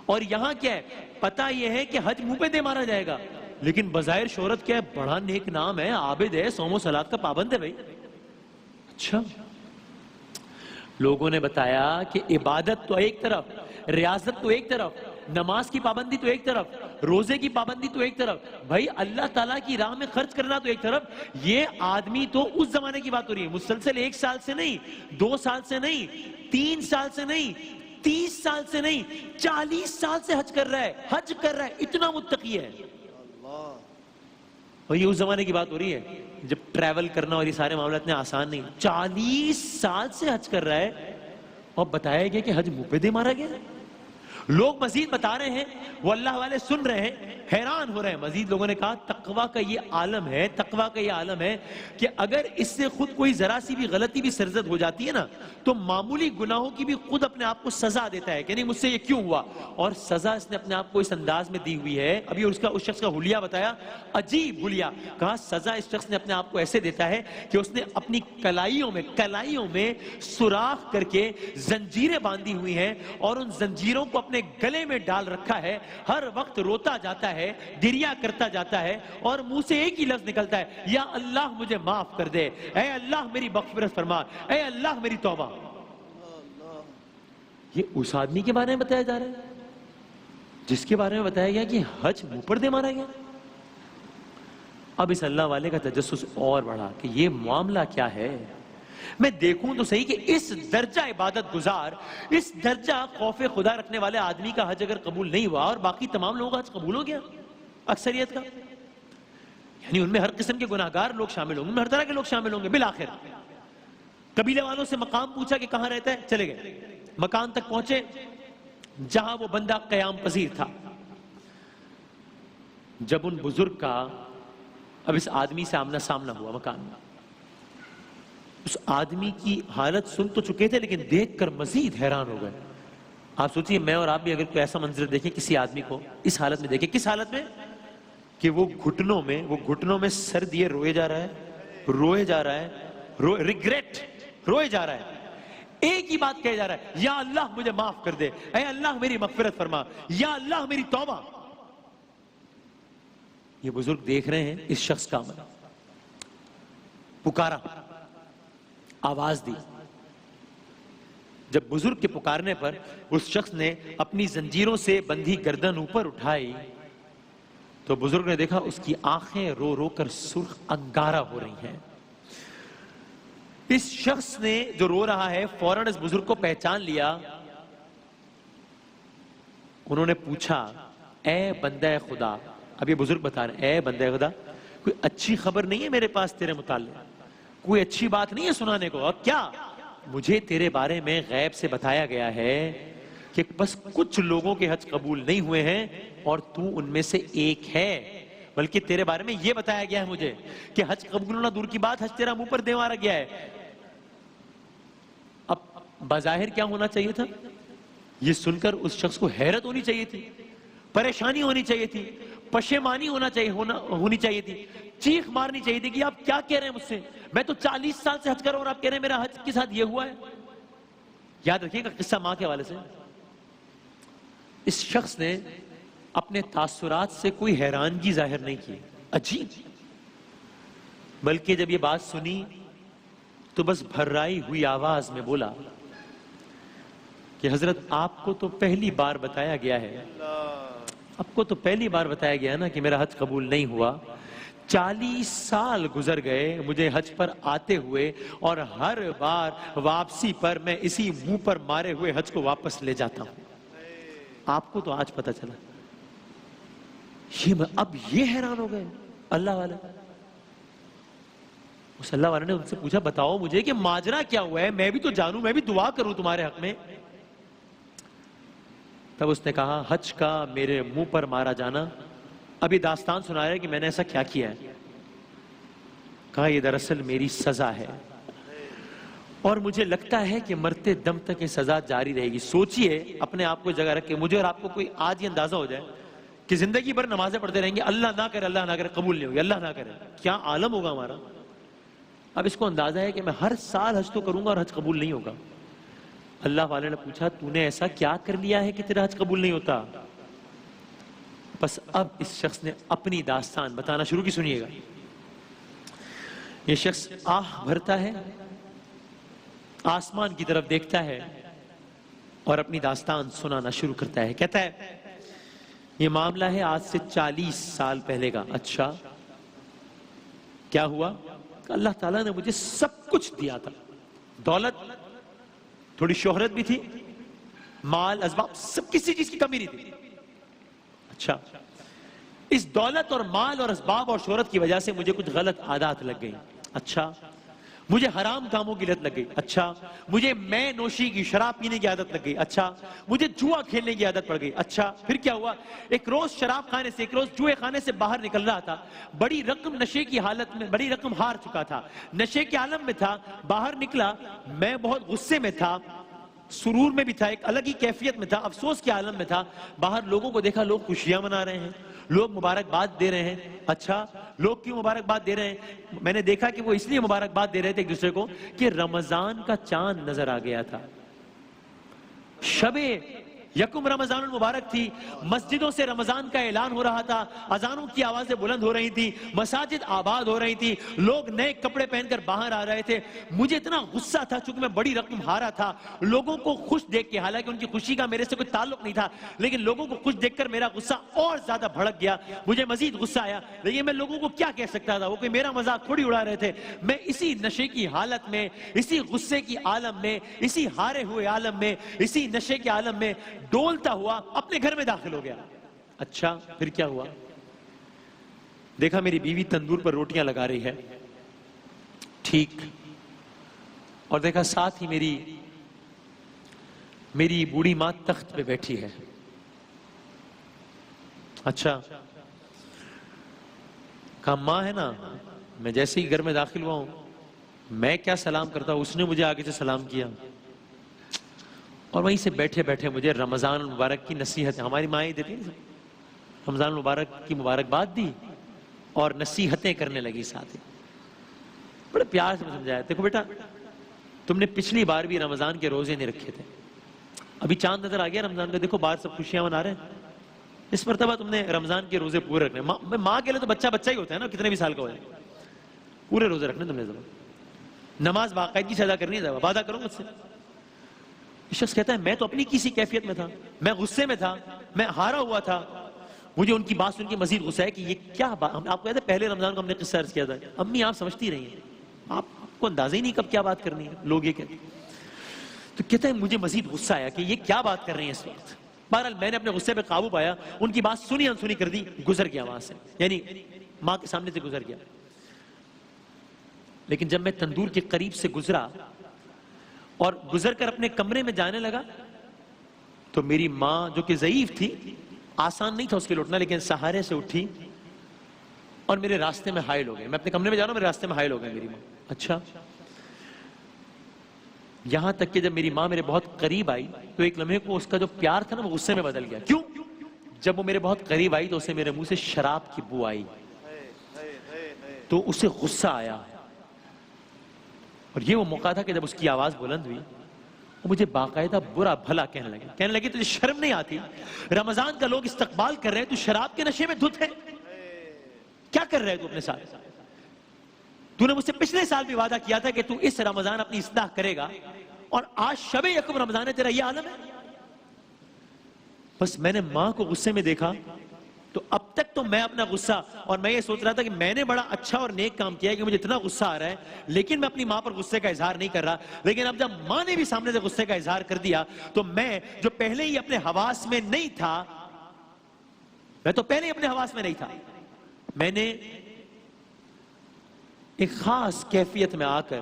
اور یہاں کیا ہے؟ پتہ یہ ہے کہ حج منہ پہ دے مارا جائے گا، لیکن بظاہر شہرت کیا ہے؟ بڑا نیک نام ہے، عابد ہے، صوم و صلات کا پابند ہے بھائی۔ اچھا، لوگوں نے بتایا کہ عبادت تو ایک طرف، ریاضت تو ایک طرف، نماز کی پابندی تو ایک طرف، روزے کی پابندی تو ایک طرف، بھائی اللہ تعالیٰ کی راہ میں خرچ کرنا تو ایک طرف۔ یہ آدمی تو اس زمانے کی بات ہو رہی ہے، مسلسل 1 سال سے نہیں، 2 سال سے نہیں، 3 سال سے نہیں، 30 سال سے نہیں، 40 سال سے حج کر رہا ہے، حج کر رہا ہے، اتنا متقی ہے۔ اور یہ اس زمانے کی بات ہو رہی ہے جب ٹریول کرنا اور یہ سارے معاملات اتنے آسان نہیں۔ 40 سال سے حج کر رہا ہے اور بتایا گیا کہ حج منہ پہ دے مارا گیا۔ لوگ مزید بتا رہے ہیں، وہ اللہ والے سن رہے ہیں، حیران ہو رہے ہیں۔ مزید لوگوں نے کہا تقویٰ کا یہ عالم ہے، تقویٰ کا یہ عالم ہے کہ اگر اس سے خود کوئی ذرا سی بھی غلطی بھی سرزد ہو جاتی ہے نا، تو معمولی گناہوں کی بھی خود اپنے آپ کو سزا دیتا ہے کہ نہیں مجھ سے یہ کیوں ہوا، اور سزا اس نے اپنے آپ کو اس انداز میں دی ہوئی ہے۔ ابھی اس شخص کا حلیہ بتایا، عجیب حلیہ، کہا سزا اس شخص نے اپنے آپ کو ایسے دیتا ہے کہ اس نے اپنی کلائیوں میں سوراخ کر کے زنجیریں باندھی ہوئی ہیں، اور ان زنجیروں کو اپنے گلے میں ڈال رکھا ہے، ہر وقت روتا جاتا ہے، گریا کرتا جاتا ہے، اور منہ سے ایک ہی لفظ نکلتا ہے، یا اللہ مجھے معاف کر دے، اے اللہ میری مغفرت فرما، اے اللہ میری توبہ۔ یہ اس آدمی کے بارے میں بتایا جا رہا ہے جس کے بارے میں بتایا گیا کہ حج منہ پر دے مارا گیا۔ اب اس اللہ والے کا تجسس اور بڑھا کہ یہ معاملہ کیا ہے۔ میں دیکھوں تو صحیح کہ اس درجہ عبادت گزار، اس درجہ خوف خدا رکھنے والے آدمی کا حج اگر قبول نہیں ہوا اور باقی تمام لوگوں کا حج قبول ہو گیا اکثریت کا، یعنی ان میں ہر قسم کے گناہگار لوگ شامل ہوں گے، ہر طرح کے لوگ شامل ہوں گے۔ بالآخر قبیلے والوں سے مقام پوچھا کہ کہاں رہتا ہے، چلے گئے، مکان تک پہنچے جہاں وہ بندہ قیام پذیر تھا۔ جب ان بزرگ کا اب اس آدمی سے آمنا سامنا ہوا مکان میں، اس آدمی کی حالت سن تو چکے تھے لیکن دیکھ کر مزید حیران ہو گئے۔ آپ سوچئے میں اور آپ بھی اگر کوئی ایسا منظر دیکھیں کسی آدمی کو اس حالت میں دیکھیں، کس حالت میں کہ وہ گھٹنوں میں سر دیے روئے جا رہا ہے، ریگریٹ، روئے جا رہا ہے، ایک ہی بات کہے جا رہا ہے، یا اللہ مجھے معاف کر دے، اے اللہ میری مغفرت فرما، یا اللہ میری توبہ۔ یہ بزرگ دیکھ رہے ہیں اس شخص کا عمل، پکارا، آواز دی۔ جب بزرگ کے پکارنے پر اس شخص نے اپنی زنجیروں سے بندھی گردن اوپر اٹھائی تو بزرگ نے دیکھا اس کی آنکھیں رو رو کر سرخ انگارہ ہو رہی ہیں۔ اس شخص نے جو رو رہا ہے فوراً اس بزرگ کو پہچان لیا۔ انہوں نے پوچھا، اے بندہ خدا، اب یہ بزرگ بتا رہے ہیں، اے بندہ خدا، کوئی اچھی خبر نہیں ہے میرے پاس تیرے متعلق، کوئی اچھی بات نہیں ہے سنانے کو؟ اور کیا؟ مجھے تیرے بارے میں غیب سے بتایا گیا ہے کہ بس کچھ لوگوں کے حج قبول نہیں ہوئے ہیں اور تو ان میں سے ایک ہے، بلکہ تیرے بارے میں یہ بتایا گیا ہے مجھے کہ حج قبول ہونا دور کی بات، حج تیرا منہ پر دے مارا گیا ہے۔ اب بظاہر کیا ہونا چاہیے تھا؟ یہ سن کر اس شخص کو حیرت ہونی چاہیے تھی، پریشانی ہونی چاہیے تھی، پشیمانی ہونی چاہیے تھی، چیخ مارنی چاہیے تھی کہ آپ کیا کہہ رہے ہیں مجھ سے، میں تو 40 سال سے حج کر رہا ہوں اور آپ کہہ رہے ہیں میرا حج کے ساتھ یہ ہوا ہے۔ یاد رکھیے گا قصہ ماں کے حوالے سے، اس شخص نے اپنے تاثرات سے کوئی حیرانگی ظاہر نہیں کی، عجیب، بلکہ جب یہ بات سنی تو بس بھرائی ہوئی آواز میں بولا کہ حضرت آپ کو تو پہلی بار بتایا گیا ہے، آپ کو تو پہلی بار بتایا گیا نا کہ میرا حج قبول نہیں ہوا، 40 سال گزر گئے مجھے حج پر آتے ہوئے اور ہر بار واپسی پر میں اسی منہ پر مارے ہوئے حج کو واپس لے جاتا ہوں، آپ کو تو آج پتہ چلا۔ اب یہ حیران ہو گئے اللہ والے۔ اس اللہ والے نے ان سے پوچھا، بتاؤ مجھے کہ ماجرا کیا ہوا ہے، میں بھی تو جانوں، میں بھی دعا کروں تمہارے حق میں۔ تب اس نے کہا، حج کا میرے منہ پر مارا جانا، ابھی داستان سنا رہا ہے کہ میں نے ایسا کیا کیا ہے۔ کہا یہ دراصل میری سزا ہے اور مجھے لگتا ہے کہ مرتے دم تک یہ سزا جاری رہے گی۔ سوچئے اپنے آپ کو جگہ رکھ کے، مجھے اور آپ کو کوئی آج یہ اندازہ ہو جائے کہ زندگی بھر نمازیں پڑھتے رہیں گے، اللہ نہ کرے قبول نہیں ہوگی، اللہ نہ کرے، کیا عالم ہوگا ہمارا۔ اب اس کو اندازہ ہے کہ میں ہر سال حج تو کروں گا اور حج قبول نہیں ہوگا۔ اللہ والے نے پوچھا تو نے ایسا کیا کر لیا ہے کہ تیرا حج قبول نہیں ہوتا؟ بس اب اس شخص نے اپنی داستان بتانا شروع کی. سنیے گا. یہ شخص آہ بھرتا ہے, آسمان کی طرف دیکھتا ہے اور اپنی داستان سنانا شروع کرتا ہے. کہتا ہے یہ معاملہ ہے آج سے 40 سال پہلے کا. اچھا کیا ہوا؟ اللہ تعالیٰ نے مجھے سب کچھ دیا تھا, دولت, تھوڑی شہرت بھی تھی, مال, اسباب, سب کسی چیز کی کمی نہیں تھی. اچھا اس دولت اور مال اور اسباب اور شہرت کی وجہ سے مجھے کچھ غلط عادات لگ گئی. اچھا مجھے حرام کاموں کی لت لگ گئی. اچھا مجھے میں نوشی کی, شراب پینے کی عادت لگ گئی. اچھا مجھے جوا کھیلنے کی عادت پڑ گئی. اچھا پھر کیا ہوا؟ ایک روز شراب خانے سے, ایک روز جوئے خانے سے باہر نکل رہا تھا, بڑی رقم نشے کی حالت میں, بڑی رقم ہار چکا تھا, نشے کے عالم میں تھا. باہر نکلا, میں بہت غصے میں تھا, سرور میں بھی تھا, ایک الگ ہی کیفیت میں تھا, افسوس کے عالم میں تھا. باہر لوگوں کو دیکھا, لوگ خوشیاں منا رہے ہیں, لوگ مبارکباد دے رہے ہیں. اچھا لوگ کیوں مبارکباد دے رہے ہیں؟ میں نے دیکھا کہ وہ اس لیے مبارکباد دے رہے تھے ایک دوسرے کو کہ رمضان کا چاند نظر آ گیا تھا. شب یکم رمضان المبارک تھی, مسجدوں سے رمضان کا اعلان ہو رہا تھا, اذانوں کی آوازیں بلند ہو رہی تھی, مساجد آباد ہو رہی تھی, لوگ نئے کپڑے پہن کر باہر آ رہے تھے. مجھے اتنا غصہ تھا چونکہ میں بڑی رقم ہارا تھا, لوگوں کو خوش دیکھ کے, حالانکہ ان کی خوشی کا میرے سے کوئی تعلق نہیں تھا, لیکن لوگوں کو خوش دیکھ کر میرا غصہ اور زیادہ بھڑک گیا, مجھے مزید غصہ آیا. لیکن میں لوگوں کو کیا کہہ سکتا تھا, وہ کوئی میرا مذاق تھوڑی اڑا رہے تھے. میں اسی نشے کی حالت میں, اسی غصے کی عالم میں, اسی ہارے ہوئے عالم میں, اسی نشے کے عالم میں ڈولتا ہوا اپنے گھر میں داخل ہو گیا. اچھا پھر کیا ہوا؟ دیکھا میری بیوی تندور پر روٹیاں لگا رہی ہے, ٹھیک, اور دیکھا ساتھ ہی میری بوڑھی ماں تخت پہ بیٹھی ہے. اچھا کہا ماں ہے نا, میں جیسے ہی گھر میں داخل ہوا ہوں, میں کیا سلام کرتا ہوں, اس نے مجھے آگے سے سلام کیا, اور وہیں سے بیٹھے بیٹھے مجھے رمضان المبارک کی نصیحت, ہماری ماں ہی دیتی ہیں, رمضان المبارک کی مبارکباد دی اور نصیحتیں کرنے لگی ساتھ ہی. بڑے پیار سے سمجھایا, دیکھو بیٹا تم نے پچھلی بار بھی رمضان کے روزے نہیں رکھے تھے, ابھی چاند نظر آ گیا رمضان کا, دیکھو باہر سب خوشیاں منا رہے ہیں, اس مرتبہ تم نے رمضان کے روزے پورے رکھنے. ماں کے لیے تو بچہ بچہ ہی ہوتا ہے نا, کتنے بھی سال کا ہو جائے, پورے روزے رکھنے تم نے, نماز باقاعدگی سے ادا کرنی ہے, وعدہ کرو مجھ سے. شخص کہتا ہے میں تو اپنی کسی کیفیت میں تھا, میں غصے میں تھا, میں ہارا ہوا تھا. مجھے ان کی بات سن کے مزید غصہ ہے کہ یہ کیا بات. ہم آپ کو کہتے ہیں پہلے رمضان کو ہم نے قصہ عرض کیا تھا, امی آپ سمجھتی رہی ہیں, آپ کو اندازہ ہی نہیں کب کیا بات کرنی ہے, لوگ یہ کہتے ہیں. تو کہتا ہے مجھے مزید غصہ آیا کہ یہ کیا بات کر رہی ہیں اس وقت. بہرحال میں نے اپنے غصے پہ قابو پایا, ان کی بات سنی انسنی کر دی, گزر گیا وہاں سے, یعنی ماں کے سامنے سے گزر گیا. لیکن جب میں تندور کے قریب سے گزرا اور گزر کر اپنے کمرے میں جانے لگا تو میری ماں جو کہ ضعیف تھی, آسان نہیں تھا اس کے لوٹنا, لیکن سہارے سے اٹھی اور میرے راستے میں حائل ہو گئے. میں اپنے کمرے میں جا رہا ہوں, میرے راستے میں حائل ہو گئے میری ماں. اچھا یہاں تک کہ جب میری ماں میرے بہت قریب آئی تو ایک لمحے کو اس کا جو پیار تھا نا وہ غصے میں بدل گیا. کیوں؟ جب وہ میرے بہت قریب آئی تو اسے میرے منہ سے شراب کی بو آئی, تو اسے غصہ آیا. اور یہ وہ موقع تھا کہ جب اس کی آواز بلند ہوئی, وہ مجھے باقاعدہ برا بھلا کہنے لگی تجھے شرم نہیں آتی, رمضان کا لوگ استقبال کر رہے ہیں, تو شراب کے نشے میں دھت ہے, کیا کر رہے تو اپنے ساتھ. تو نے مجھ سے پچھلے سال بھی وعدہ کیا تھا کہ تو اس رمضان اپنی اصلاح کرے گا, اور آج شب یکم رمضان ہے, تیرا یہ عالم ہے. بس میں نے ماں کو غصے میں دیکھا تو اب تک تو میں اپنا غصہ, اور میں یہ سوچ رہا تھا کہ میں نے بڑا اچھا اور نیک کام کیا ہے کہ مجھے اتنا غصہ آ رہا ہے, لیکن میں اپنی ماں پر غصے کا اظہار نہیں کر رہا. لیکن اب جب ماں نے بھی سامنے سے غصے کا اظہار کر دیا تو میں جو پہلے ہی اپنے حواس میں نہیں تھا, میں نے ایک خاص کیفیت میں آ کر,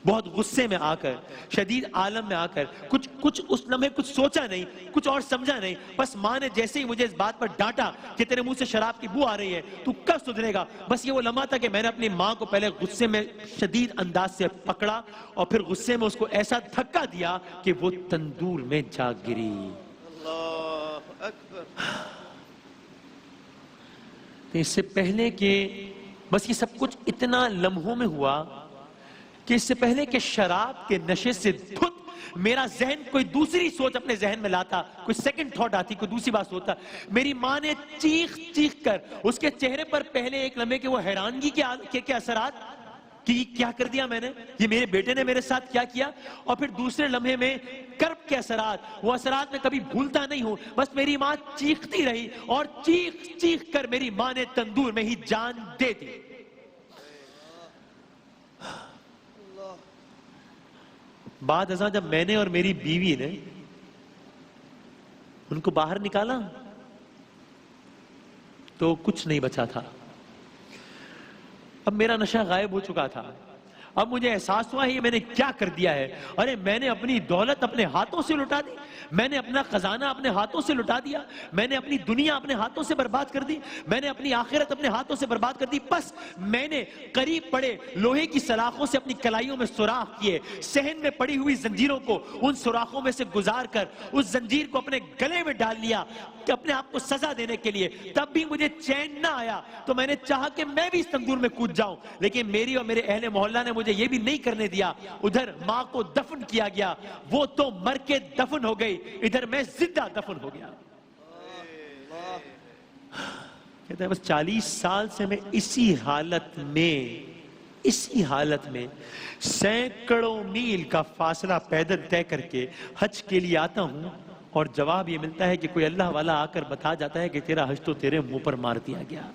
بہت غصے میں آ کر, شدید عالم میں آ کر, کچھ اس لمحے کچھ سوچا نہیں, کچھ اور سمجھا نہیں. بس ماں نے جیسے ہی مجھے اس بات پر ڈانٹا کہ تیرے منہ سے شراب کی بو آ رہی ہے, تو کب سدھرے گا, بس یہ وہ لمحہ تھا کہ میں نے اپنی ماں کو پہلے غصے میں شدید انداز سے پکڑا اور پھر غصے میں اس کو ایسا دھکا دیا کہ وہ تندور میں جا گری. اللہ اکبر. اس سے پہلے کہ بس یہ سب کچھ اتنا لمحوں میں ہوا کہ اس سے پہلے کہ شراب کے نشے سے دھت میرا ذہن کوئی دوسری سوچ اپنے ذہن میں لاتا, کوئی سیکنڈ تھاٹ آتی, کوئی دوسری بات سوچتا. میری ماں نے چیخ چیخ کر, اس کے چہرے پر پہلے ایک لمحے کے وہ حیرانگی کے اثرات کہ یہ کیا کر دیا میں نے, یہ میرے بیٹے نے میرے ساتھ کیا کیا, اور پھر دوسرے لمحے میں کرب کے اثرات, وہ اثرات میں کبھی بھولتا نہیں ہوں. بس میری ماں چیختی رہی اور چیخ چیخ کر میری ماں نے تندور میں ہی جان دے دی. بعد ازاں جب میں نے اور میری بیوی نے ان کو باہر نکالا تو کچھ نہیں بچا تھا. اب میرا نشہ غائب ہو چکا تھا. اب مجھے احساس ہوا یہ میں نے کیا کر دیا ہے. ارے میں نے اپنی دولت اپنے ہاتھوں سے لٹا دی, میں نے اپنا خزانہ اپنے ہاتھوں سے لٹا دیا, میں نے اپنی دنیا اپنے ہاتھوں سے برباد کر دی, میں نے اپنی آخرت اپنے ہاتھوں سے برباد کر دی. بس میں نے قریب پڑے لوہے کی سلاخوں سے اپنی کلائیوں میں سوراخ کیے, صحن میں پڑی ہوئی زنجیروں کو ان سوراخوں میں سے گزار کر اس زنجیر کو اپنے گلے میں ڈال لیا کہ اپنے آپ کو سزا دینے کے لیے. تب بھی مجھے چین نہ آیا تو میں نے چاہا کہ میں بھی اس تندور میں کود جاؤں, لیکن میری اور میرے اہل محلہ نے مجھے یہ بھی نہیں کرنے دیا. ادھر ماں کو دفن کیا گیا, وہ تو مر کے دفن ہو گئی, ادھر میں زندہ دفن ہو گیا. کہتا ہے بس 40 سال سے میں اسی حالت میں سینکڑوں میل کا فاصلہ پیدل طے کر کے حج کے لیے آتا ہوں, اور جواب یہ ملتا ہے کہ کوئی اللہ والا آ کر بتا جاتا ہے کہ تیرا حج تو تیرے منہ پر مار دیا گیا.